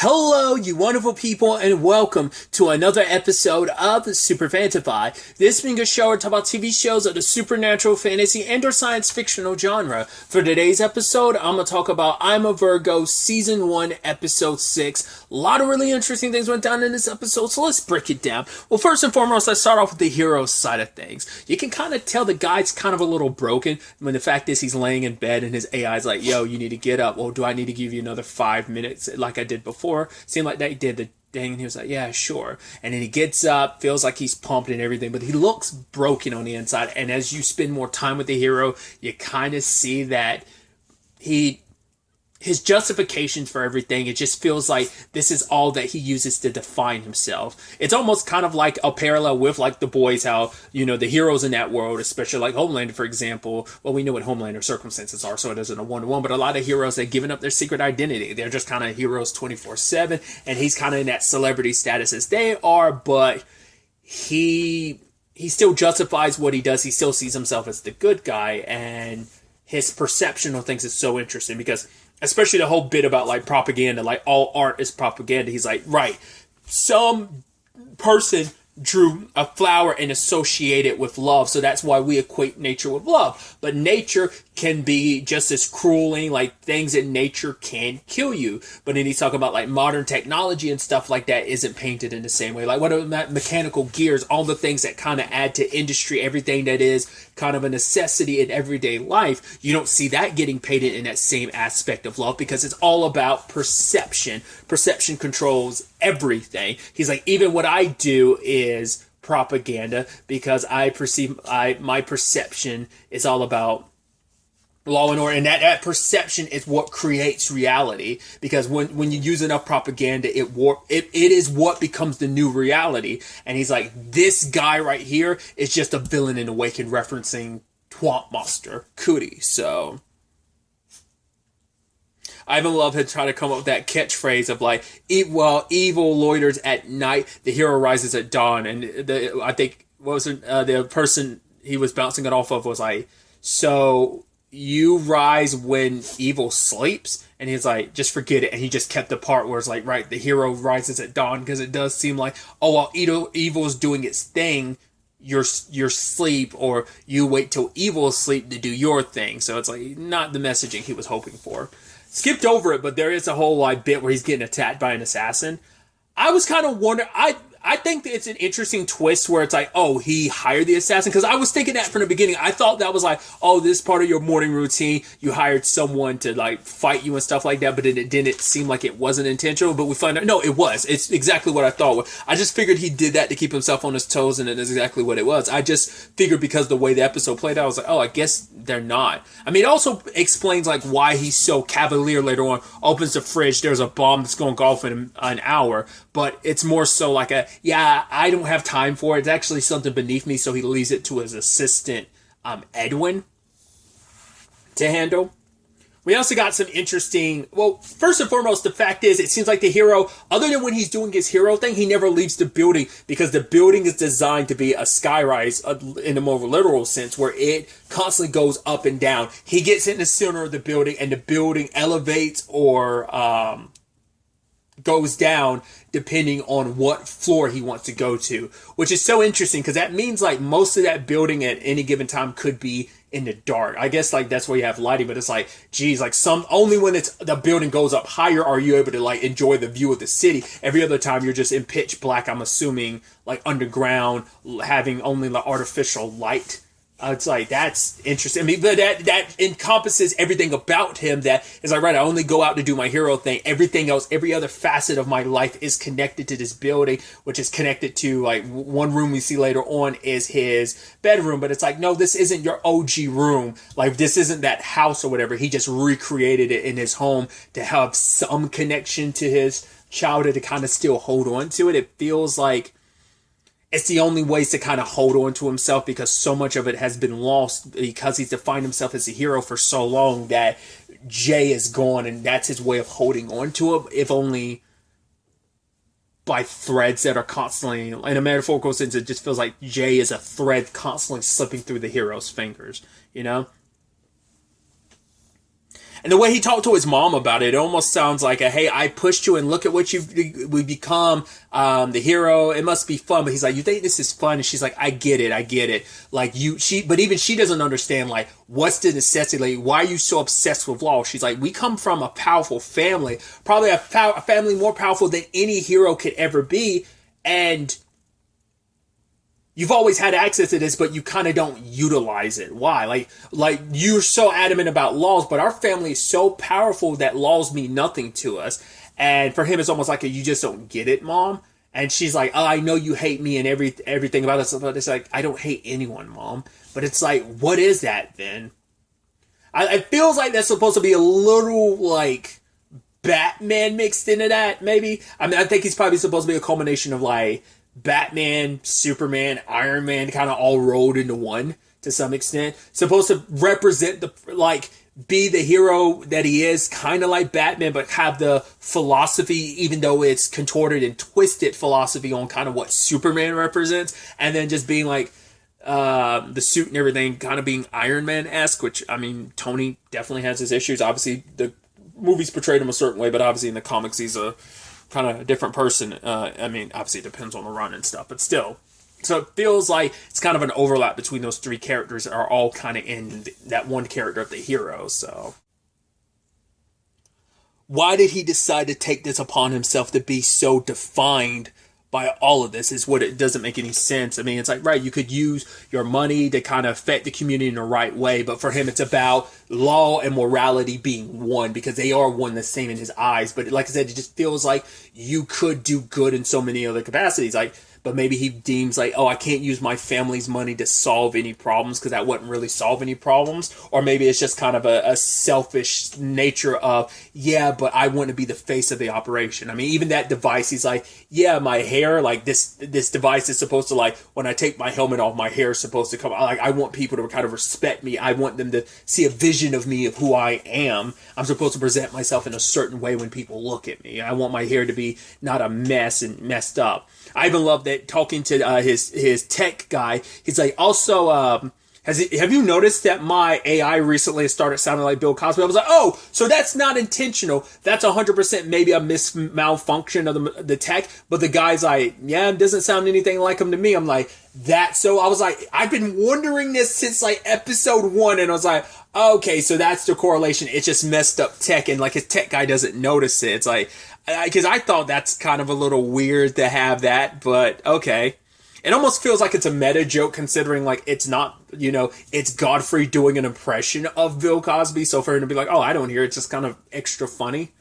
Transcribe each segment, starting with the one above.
Hello, you wonderful people, and welcome to another episode of Super-Fanta-Fi. This being a show where I talk about TV shows of the supernatural, fantasy, and or science fictional genre. For today's episode, I'm going to talk about I'm a Virgo, Season 1, Episode 6. A lot of really interesting things went down in this episode, so let's break it down. Well, first and foremost, let's start off with the hero side of things. You can kind of tell the guy's kind of a little broken when the fact is he's laying in bed and his AI's like, yo, you need to get up. Well, do I need to give you another 5 minutes like I did before? Seemed like that he did the thing, and he was like, yeah, sure. And then he gets up, feels like he's pumped and everything, but he looks broken on the inside. And as you spend more time with the hero, you kind of see that his justifications for everything, it just feels like this is all that he uses to define himself. It's almost kind of like a parallel with like The Boys, how, you know, the heroes in that world, especially like Homelander, for example, well, we know what Homelander's circumstances are, so it isn't a one-to-one, but a lot of heroes, they've given up their secret identity. They're just kind of heroes 24/7, and he's kind of in that celebrity status as they are, but he still justifies what he does. He still sees himself as the good guy, and his perception of things is so interesting because especially the whole bit about like propaganda, like all art is propaganda. He's like, right, some person drew a flower and associated it with love, so that's why we equate nature with love. But nature can be just as crueling, like things in nature can kill you. But then he's talking about like modern technology and stuff like that isn't painted in the same way. Like what are mechanical gears, all the things that kind of add to industry, everything that is kind of a necessity in everyday life, you don't see that getting painted in that same aspect of love because it's all about perception. Perception controls everything. He's like, even what I do is propaganda because I perceive my perception is all about law and order, and that perception is what creates reality. Because when you use enough propaganda, it is what becomes the new reality. And he's like, this guy right here is just a villain in Awakened, referencing Twomp Monster Cootie. So Ivan Love had tried to come up with that catchphrase of like, while evil loiters at night, the hero rises at dawn. And I think what was the person he was bouncing it off of was like, so you rise when evil sleeps? And he's like, just forget it. And he just kept the part where it's like, right, the hero rises at dawn, because it does seem like, oh, while evil is doing its thing, your sleep, or you wait till evil is asleep to do your thing. So it's like not the messaging he was hoping for. Skipped over it, but there is a whole like bit where he's getting attacked by an assassin. I was kind of wondering, I think that it's an interesting twist where it's like, oh, he hired the assassin. Because I was thinking that from the beginning. I thought that was like, oh, this is part of your morning routine. You hired someone to like fight you and stuff like that. But then it didn't seem like it wasn't intentional. But we find out, no, it was. It's exactly what I thought. I just figured he did that to keep himself on his toes, and it is exactly what it was. I just figured because the way the episode played out, I was like, oh, I guess they're not. I mean, it also explains like why he's so cavalier later on. Opens the fridge, there's a bomb that's going to go off in an hour. But it's more so like yeah, I don't have time for it. It's actually something beneath me, so he leaves it to his assistant, Edwin, to handle. We also got some interesting, well, first and foremost, the fact is, it seems like the hero, other than when he's doing his hero thing, he never leaves the building, because the building is designed to be a skyrise in a more literal sense, where it constantly goes up and down. He gets in the center of the building, and the building elevates or goes down depending on what floor he wants to go to, which is so interesting because that means like most of that building at any given time could be in the dark. I guess like that's where you have lighting, but it's like, geez, like only when the building goes up higher are you able to like enjoy the view of the city. Every other time you're just in pitch black, I'm assuming, like underground, having only like artificial light. It's like, that's interesting. I mean, but that encompasses everything about him that is like, right, I only go out to do my hero thing. Everything else, every other facet of my life is connected to this building, which is connected to, like, one room we see later on is his bedroom. But it's like, no, this isn't your OG room. Like, this isn't that house or whatever. He just recreated it in his home to have some connection to his childhood, to kind of still hold on to it. It feels like it's the only ways to kind of hold on to himself, because so much of it has been lost because he's defined himself as a hero for so long that Jay is gone, and that's his way of holding on to it, if only by threads that are constantly, in a metaphorical sense, it just feels like Jay is a thread constantly slipping through the hero's fingers, you know? And the way he talked to his mom about it, it almost sounds like a, hey, I pushed you and look at what we become, the hero. It must be fun. But he's like, you think this is fun? And she's like, I get it. Like but even she doesn't understand, like, what's the necessity? Like, why are you so obsessed with law? She's like, we come from a powerful family, probably a family more powerful than any hero could ever be. And you've always had access to this, but you kind of don't utilize it. Why? Like you're so adamant about laws, but our family is so powerful that laws mean nothing to us. And for him, it's almost like you just don't get it, Mom. And she's like, oh, I know you hate me and everything about this. But it's like, I don't hate anyone, Mom. But it's like, what is that then? It feels like that's supposed to be a little like Batman mixed into that, maybe. I mean, I think he's probably supposed to be a culmination of like Batman, Superman, Iron Man, kind of all rolled into one to some extent. Supposed to represent be the hero that he is, kind of like Batman, but have the philosophy, even though it's contorted and twisted philosophy on kind of what Superman represents, and then just being like the suit and everything kind of being Iron Man-esque, which, I mean, Tony definitely has his issues. Obviously, the movies portrayed him a certain way, but obviously in the comics he's a kind of a different person. I mean, obviously it depends on the run and stuff, but still. So it feels like it's kind of an overlap between those three characters that are all kind of in that one character of the hero. So why did he decide to take this upon himself to be so defined by all of this is what it doesn't make any sense. I mean, it's like, right, you could use your money to kind of affect the community in the right way, but for him, it's about law and morality being one, because they are one the same in his eyes. But like I said, it just feels like you could do good in so many other capacities. Like, but maybe he deems like, oh, I can't use my family's money to solve any problems because that wouldn't really solve any problems. Or maybe it's just kind of a selfish nature of, yeah, but I want to be the face of the operation. I mean, even that device, he's like, yeah, my hair, like this device is supposed to, like, when I take my helmet off, my hair is supposed to come out. Like, I want people to kind of respect me. I want them to see a vision of me, of who I am. I'm supposed to present myself in a certain way when people look at me. I want my hair to be not a mess and messed up. I even love that talking to his tech guy. He's like, also, have you noticed that my AI recently started sounding like Bill Cosby? I was like, oh, so that's not intentional. That's 100% maybe a malfunction of the tech. But the guy's like, yeah, it doesn't sound anything like him to me. I'm like, that. So I was like, I've been wondering this since like episode 1. And I was like, okay, so that's the correlation. It's just messed up tech. And like his tech guy doesn't notice it. It's like, because I thought that's kind of a little weird to have that, but okay. It almost feels like it's a meta joke considering like it's not, it's Godfrey doing an impression of Bill Cosby. So for him to be like, oh, I don't hear it, it's just kind of extra funny.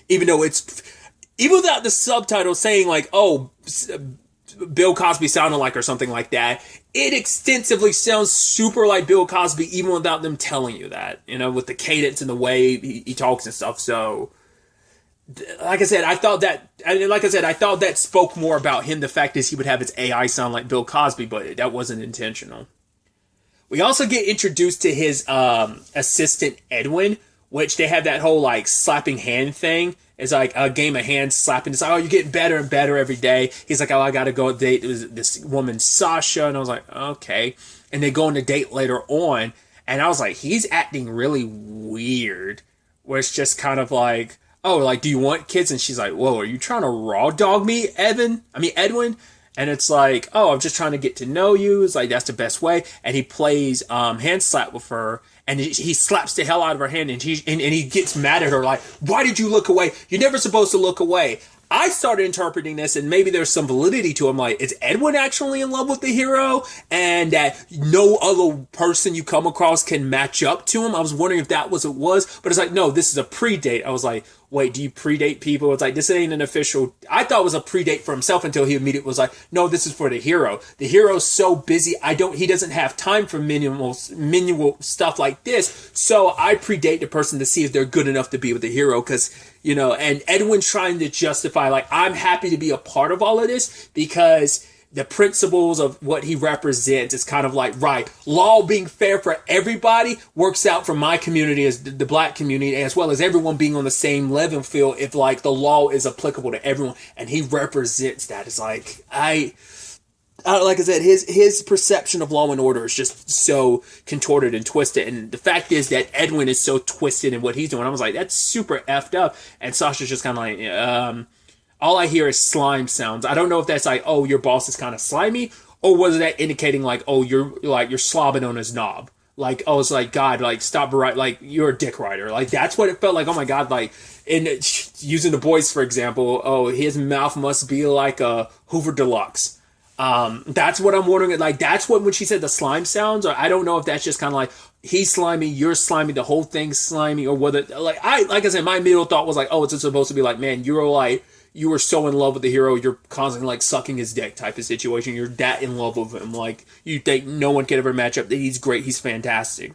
Even without the subtitle saying like, oh, Bill Cosby sounded like or something like that, it extensively sounds super like Bill Cosby even without them telling you that, with the cadence and the way he talks and stuff. So I thought that spoke more about him. The fact is he would have his AI sound like Bill Cosby, but that wasn't intentional. We also get introduced to his assistant, Edwin, which they have that whole like slapping hand thing. It's like a game of hand slapping. It's like, oh, you're getting better and better every day. He's like, oh, I got to go date this woman, Sasha. And I was like, okay. And they go on a date later on. And I was like, he's acting really weird. Where it's just kind of like, oh, like, do you want kids? And she's like, whoa, are you trying to raw dog me, Edwin? And it's like, oh, I'm just trying to get to know you. It's like, that's the best way. And he plays hand slap with her. And he slaps the hell out of her hand. And he gets mad at her like, why did you look away? You're never supposed to look away. I started interpreting this, and maybe there's some validity to him. Like, is Edwin actually in love with the hero? And that no other person you come across can match up to him? I was wondering if that was what it was. But it's like, no, this is a predate. I was like, wait, do you predate people? It's like, this ain't an official. I thought it was a predate for himself until he immediately was like, no, this is for the hero. The hero's so busy, he doesn't have time for minimal stuff like this. So I predate the person to see if they're good enough to be with the hero. Because, and Edwin's trying to justify, like, I'm happy to be a part of all of this because the principles of what he represents is kind of like, right, law being fair for everybody works out for my community as the black community, as well as everyone being on the same level field if like the law is applicable to everyone. And he represents that. It's like, like I said, his perception of law and order is just so contorted and twisted. And the fact is that Edwin is so twisted in what he's doing. I was like, that's super effed up. And Sasha's just kind of like, all I hear is slime sounds. I don't know if that's like, oh, your boss is kind of slimy, or was that indicating like, oh, you're slobbing on his knob. Like, oh, it's like, God, like, stop, like, you're a dick rider. Like, that's what it felt like. Oh my God, like, in using The Boys, for example, oh, his mouth must be like a Hoover Deluxe. That's what I'm wondering. Like, that's what, when she said the slime sounds, or I don't know if that's just kind of like, he's slimy, you're slimy, the whole thing's slimy, or whether, like I said, my middle thought was like, oh, it's supposed to be like, man, you're like, you were so in love with the hero, you're constantly like sucking his dick type of situation. You're that in love with him. Like, you think no one can ever match up. He's great. He's fantastic.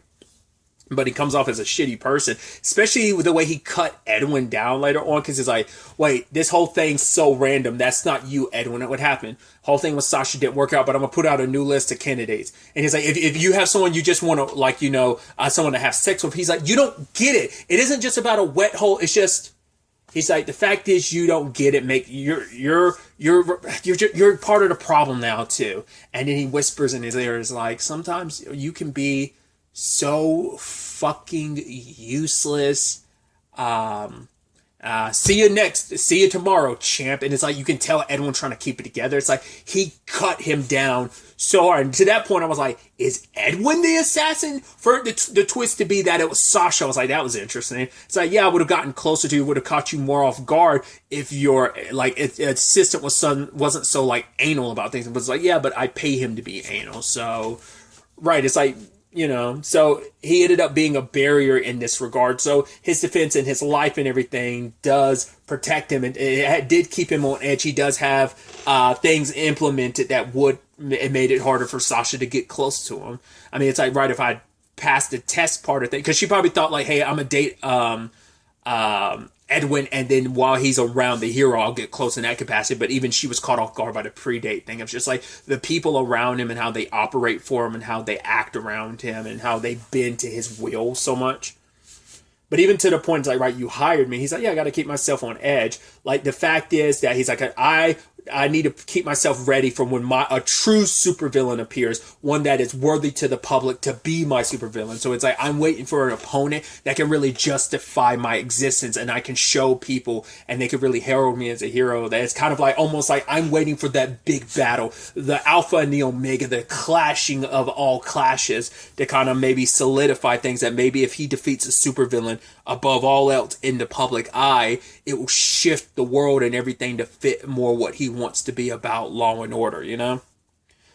But he comes off as a shitty person, especially with the way he cut Edwin down later on, because it's like, wait, this whole thing's so random. That's not you, Edwin. What happened? Whole thing with Sasha didn't work out, but I'm going to put out a new list of candidates. And he's like, if you have someone you just want to, like, someone to have sex with, he's like, you don't get it. It isn't just about a wet hole. It's just, he's like, the fact is you don't get it. You're part of the problem now too. And then he whispers in his ear, is like, sometimes you can be so fucking useless. See you tomorrow, champ. And it's like, you can tell Edwin trying to keep it together. It's like, he cut him down so hard. And to that point, I was like, is Edwin the assassin? For the twist to be that it was Sasha, I was like, that was interesting. It's like, yeah, I would have gotten closer to you, would have caught you more off guard if your, like, assistant wasn't so, like, anal about things. It was like, yeah, but I pay him to be anal. So, right, it's like, so he ended up being a barrier in this regard. So his defense and his life and everything does protect him, and it did keep him on edge. He does have things implemented that it made it harder for Sasha to get close to him. I mean, it's like, right, if I passed the test part of thing, because she probably thought like, hey, I'm gonna date Edwin, and then while he's around the hero, I'll get close in that capacity. But even she was caught off guard by the pre-date thing. It's just like the people around him and how they operate for him and how they act around him and how they bend to his will so much. But even to the point, it's like, right, you hired me. He's like, yeah, I got to keep myself on edge. Like, the fact is that he's like, I need to keep myself ready for when a true supervillain appears, one that is worthy to the public to be my supervillain. So it's like, I'm waiting for an opponent that can really justify my existence, and I can show people, and they can really herald me as a hero. That it's kind of like, almost like I'm waiting for that big battle, the alpha and the omega, the clashing of all clashes, to kind of maybe solidify things, that maybe if he defeats a supervillain above all else in the public eye, it will shift the world and everything to fit more what he wants to be about law and order, And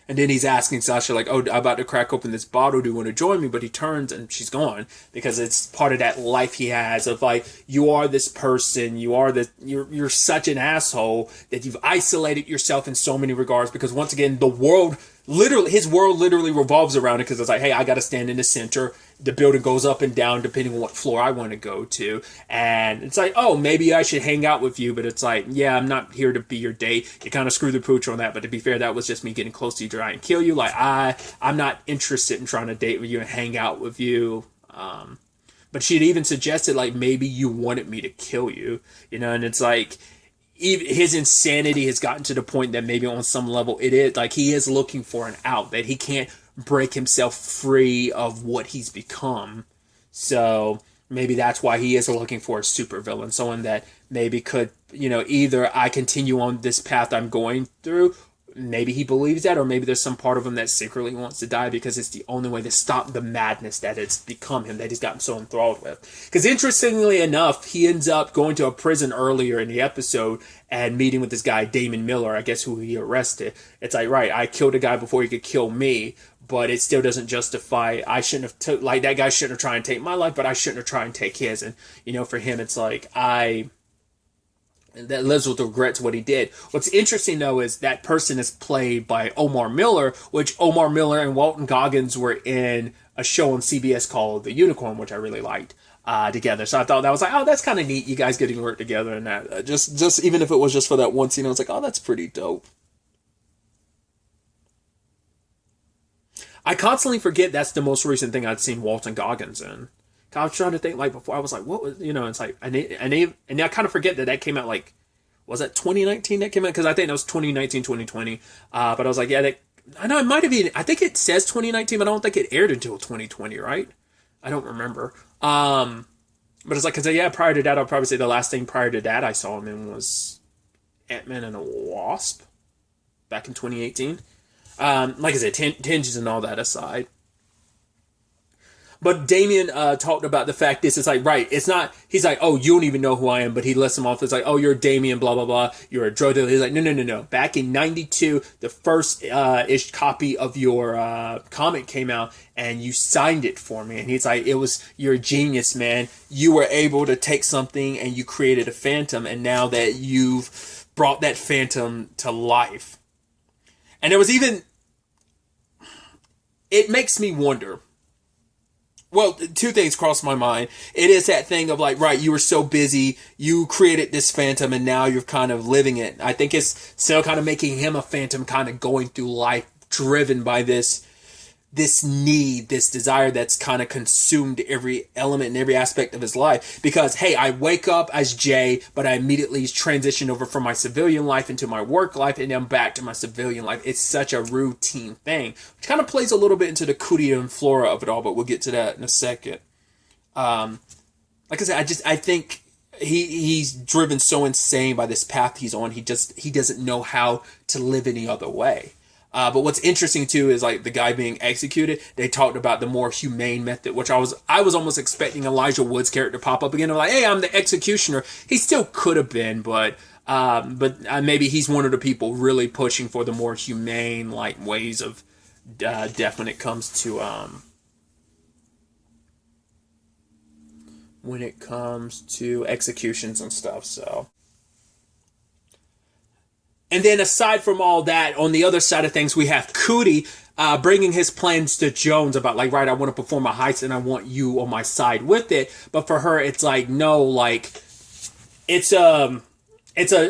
then he's asking Sasha, like, oh, I'm about to crack open this bottle, do you want to join me? But he turns and she's gone, because it's part of that life he has of like, you are this person, you're such an asshole that you've isolated yourself in so many regards, because once again, his world literally revolves around it, because it's like, hey, I got to stand in the center. The building goes up and down depending on what floor I want to go to. And it's like, oh, maybe I should hang out with you. But it's like, yeah, I'm not here to be your date. You kind of screw the pooch on that. But to be fair, that was just me getting close to you to try and kill you. Like, I'm not interested in trying to date with you and hang out with you. But she had even suggested, like, maybe you wanted me to kill you. And it's like, his insanity has gotten to the point that maybe on some level it is like he is looking for an out, that he can't break himself free of what he's become. So maybe that's why he is looking for a supervillain, someone that maybe could, either I continue on this path I'm going through. Maybe he believes that, or maybe there's some part of him that secretly wants to die because it's the only way to stop the madness that it's become him, that he's gotten so enthralled with. Because interestingly enough, he ends up going to a prison earlier in the episode and meeting with this guy, Damon Miller, I guess, who he arrested. It's like, right, I killed a guy before he could kill me, but it still doesn't justify, I shouldn't have, that guy shouldn't have tried and take my life, but I shouldn't have tried and take his. And, for him, it's like, that lives with regrets what he did. What's interesting, though, is that person is played by Omar Miller, which Omar Miller and Walton Goggins were in a show on CBS called The Unicorn, which I really liked, together. So I thought that was like, oh, that's kind of neat, you guys getting to work together, and that just even if it was just for that one scene, I was like, oh, that's pretty dope. I constantly forget that's the most recent thing I'd seen Walton Goggins in. I was trying to think, like, before, I was like, what was, it's like, and I kind of forget that came out, like, was that 2019 that came out? Because I think that was 2019, 2020. But I was like, yeah, I know it might have been, I think it says 2019, but I don't think it aired until 2020, right? I don't remember. But it's like, cause yeah, prior to that, I'll probably say the last thing prior to that I saw him in was Ant-Man and the Wasp back in 2018. Like I said, tinges and all that aside. But Damien talked about the fact this is like, right, it's not, he's like, oh, you don't even know who I am, but he lists him off. It's like, oh, you're Damien, blah, blah, blah. You're a drug dealer. He's like, no. Back in 92, the first ish copy of your comic came out and you signed it for me. And he's like, you're a genius, man. You were able to take something and you created a Phantom. And now that you've brought that Phantom to life. And there was even, it makes me wonder. Well, two things crossed my mind. It is that thing of like, right, you were so busy, you created this Phantom, and now you're kind of living it. I think it's still kind of making him a Phantom, kind of going through life, driven by this need, this desire that's kind of consumed every element and every aspect of his life. Because, hey, I wake up as Jay, but I immediately transition over from my civilian life into my work life, and then back to my civilian life. It's such a routine thing, which kind of plays a little bit into the Cootie and Flora of it all, but we'll get to that in a second. Like I said, I think he's driven so insane by this path he's on. He doesn't know how to live any other way. But what's interesting too is like the guy being executed. They talked about the more humane method, which I was almost expecting Elijah Wood's character to pop up again. I'm like, hey, I'm the executioner. He still could have been, but maybe he's one of the people really pushing for the more humane like ways of death when it comes to executions and stuff. So. And then aside from all that, on the other side of things, we have Cootie bringing his plans to Jones about like, right, I want to perform a heist and I want you on my side with it. But for her, it's like, no, like, it's a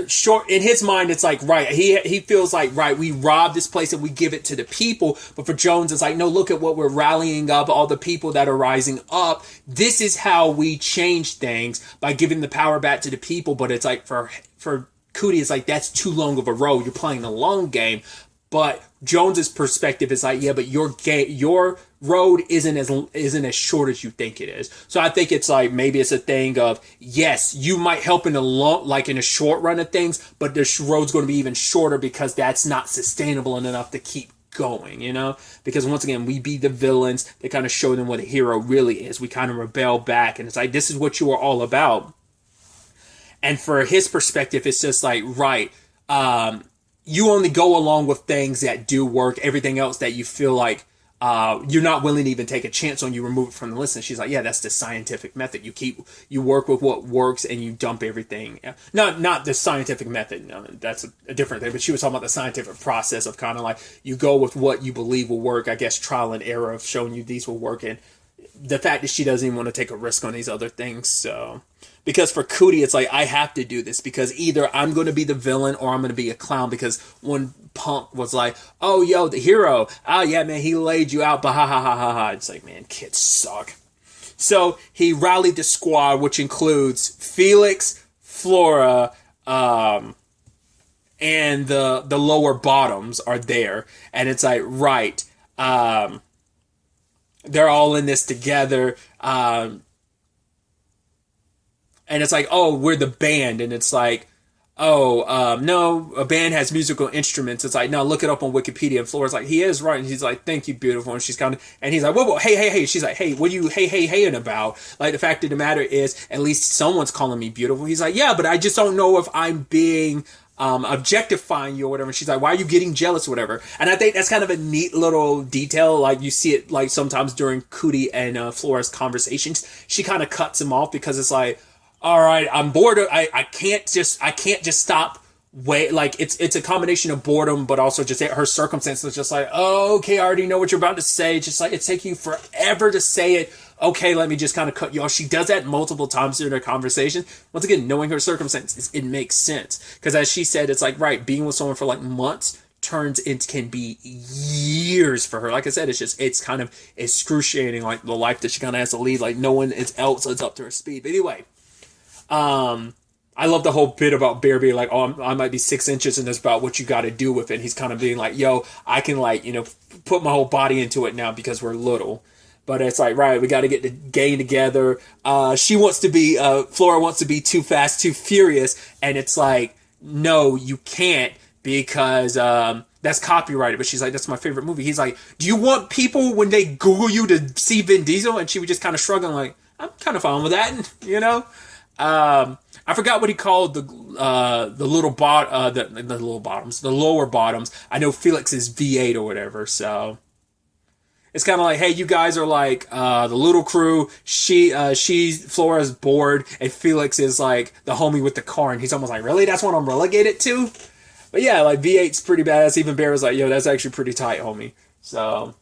short, in his mind, it's like, right, he feels like, right, we rob this place and we give it to the people. But for Jones, it's like, no, look at what we're rallying up, all the people that are rising up. This is how we change things, by giving the power back to the people. But it's like, for Cootie is like, that's too long of a road. You're playing the long game. But Jones's perspective is like, yeah, but your road isn't as short as you think it is. So I think it's like, maybe it's a thing of, yes, you might help in a short run of things, but the road's going to be even shorter because that's not sustainable enough to keep going, you know? Because once again, we be the villains. They kind of show them what a hero really is. We kind of rebel back, and it's like, this is what you are all about. And for his perspective, it's just like, right, you only go along with things that do work. Everything else that you feel like you're not willing to even take a chance on, you remove it from the list. And she's like, yeah, that's the scientific method. You work with what works and you dump everything. Not the scientific method. No, that's a different thing. But she was talking about the scientific process of kind of like, you go with what you believe will work. I guess trial and error of showing you these will work. And the fact that she doesn't even want to take a risk on these other things. So, because for Cootie, it's like, I have to do this because either I'm going to be the villain or I'm going to be a clown. Because one punk was like, oh, yo, the hero. Oh, yeah, man, he laid you out. But ha, ha, ha, ha, ha. It's like, man, kids suck. So he rallied the squad, which includes Felix, Flora, and the lower bottoms are there. And it's like, right, they're all in this together. And it's like, oh, we're the band. And it's like, oh, no, a band has musical instruments. It's like, no, look it up on Wikipedia. And Flora's like, he is right. And he's like, thank you, beautiful. And she's kind of, and he's like, whoa, hey. She's like, hey, what are you hey-ing about? Like, the fact of the matter is, at least someone's calling me beautiful. He's like, yeah, but I just don't know if I'm being objectifying you or whatever. And she's like, why are you getting jealous or whatever? And I think that's kind of a neat little detail. Like, you see it like sometimes during Cootie and Flora's conversations. She kind of cuts him off because it's like, all right, I'm bored. I can't just stop. Wait, like it's a combination of boredom, but also just her circumstances. Just like, oh, okay, I already know what you're about to say. Just like, it's taking you forever to say it. Okay, let me just kind of cut you off. She does that multiple times during her conversation. Once again, knowing her circumstances, it makes sense. Because as she said, it's like, right, being with someone for like months can be years for her. Like I said, it's kind of excruciating, like the life that she kind of has to lead. Like no one else is up to her speed. But anyway, I I love the whole bit about Bear being like, oh, I might be 6 inches, and that's about what you got to do with it. And he's kind of being like, yo, I can like, put my whole body into it now because we're little. But it's like, right, we got to get the gang together. Flora wants to be Too Fast, Too Furious. And it's like, no, you can't because that's copyrighted. But she's like, that's my favorite movie. He's like, do you want people when they Google you to see Vin Diesel? And she was just kind of shrugging like, I'm kind of fine with that, I forgot what he called the lower bottoms. I know Felix is V8 or whatever, so it's kind of like, hey, you guys are like the little crew. Flora's bored, and Felix is like the homie with the car, and he's almost like, really, that's what I'm relegated to. But yeah, like V8's pretty badass. Even Bear was like, yo, that's actually pretty tight, homie. So.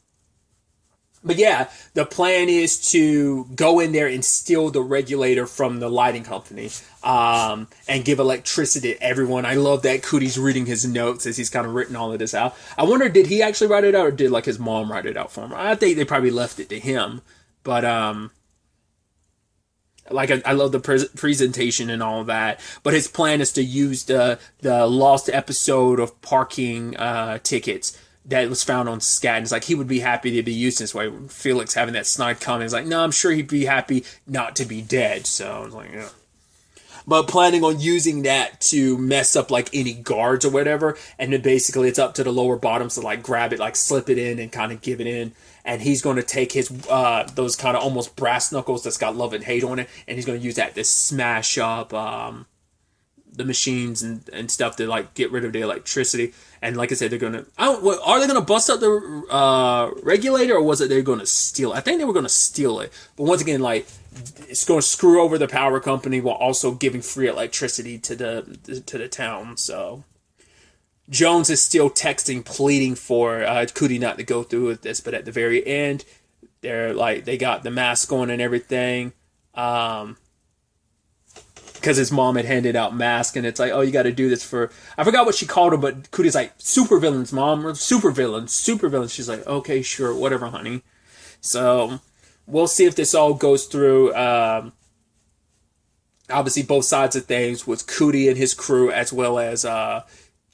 But yeah, the plan is to go in there and steal the regulator from the lighting company and give electricity to everyone. I love that Cootie's reading his notes as he's kind of written all of this out. I wonder, did he actually write it out or did like his mom write it out for him? I think they probably left it to him. But I love the presentation and all of that. But his plan is to use the lost episode of parking tickets that was found on Scat. And it's like, he would be happy to be used this way. Felix having that snide comment is like, no, I'm sure he'd be happy not to be dead. So I was like, yeah. But planning on using that to mess up like any guards or whatever. And then basically it's up to the lower bottoms to like grab it, like slip it in and kind of give it in. And he's going to take his, those kind of almost brass knuckles that's got love and hate on it. And he's going to use that to smash up, the machines and stuff to like get rid of the electricity. And like I said, they're gonna. Are they gonna bust up the regulator, or was it they're gonna steal it? I think they were gonna steal it. But once again, like it's going to screw over the power company while also giving free electricity to the town. So Jones is still texting, pleading for Cootie not to go through with this. But at the very end, they're like they got the mask on and everything. Because his mom had handed out masks, and it's like, oh, you got to do this for... I forgot what she called him, but Cootie's like, supervillains, mom. Supervillains. She's like, okay, sure, whatever, honey. So, we'll see if this all goes through. Obviously, both sides of things with Cootie and his crew, as well as oh,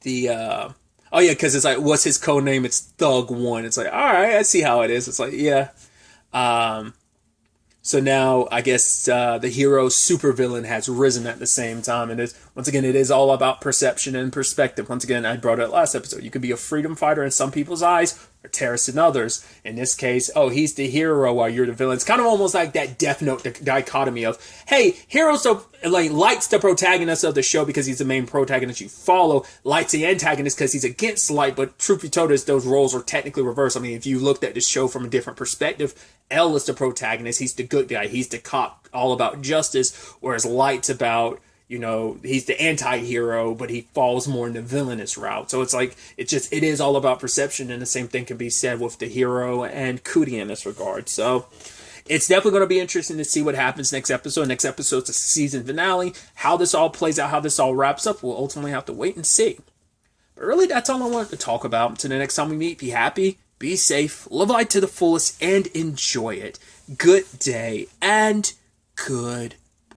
yeah, because it's like, what's his code name? It's Thug One. It's like, all right, I see how it is. It's like, yeah. So now, I guess the hero supervillain has risen at the same time. And once again, it is all about perception and perspective. Once again, I brought it up last episode. You could be a freedom fighter in some people's eyes or terrorist in others. In this case, oh, he's the hero while you're the villain. It's kind of almost like that Death Note dichotomy of, hey, heroes likes the protagonist of the show because he's the main protagonist you follow, likes the antagonist because he's against Light, but truth be told, those roles are technically reversed. I mean, if you looked at the show from a different perspective, L is the protagonist, he's the good guy, he's the cop, all about justice, whereas Light's about, he's the anti-hero, but he falls more in the villainous route. So it's like, it is all about perception, and the same thing can be said with the hero and Cootie in this regard. So it's definitely going to be interesting to see what happens next episode. Next episode's a season finale. How this all plays out, how this all wraps up, we'll ultimately have to wait and see. But really, that's all I wanted to talk about. Until the next time we meet, be happy, be safe, live life to the fullest, and enjoy it. Good day, and good